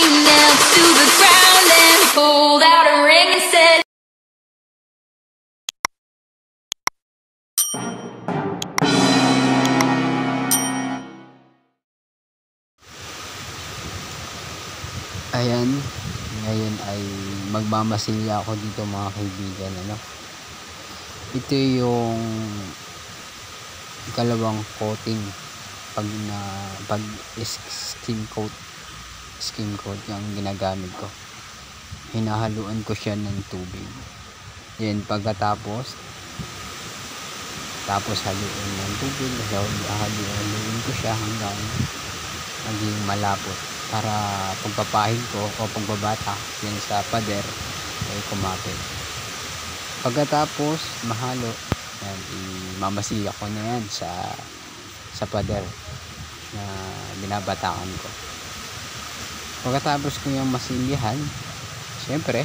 knelt to the ground and pulled out a ring and said, Ayan, ngayon ay magmamasilya ako dito mga kaibigan, ano. Ito yung ikalawang coating pag skim coat yung ginagamit ko. Hinahaluan ko siya ng tubig. Yan, pagkatapos haluin ng tubig, haluin ko siya hanggang maging malapot para pagpapahid ko o pagbabata yan sa pader ay kumapit. Pagkatapos mahalo yan, mamasilya ko na yan sa pader na binabataan ko. Pagkatapos ko yung masilyahan, syempre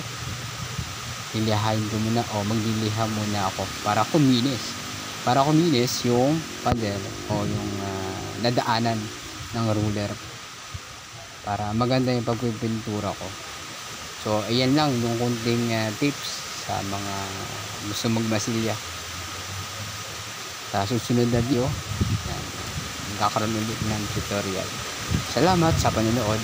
lilihain ko muna o magliliha muna ako para kuminis yung pader o yung nadaanan ng ruler para maganda yung pagpipintura ko. So ayan lang yung kunting tips sa mga gusto magmasilya. Sa susunod na video magkakaroon ulit ng tutorial. Salamat sa panonood.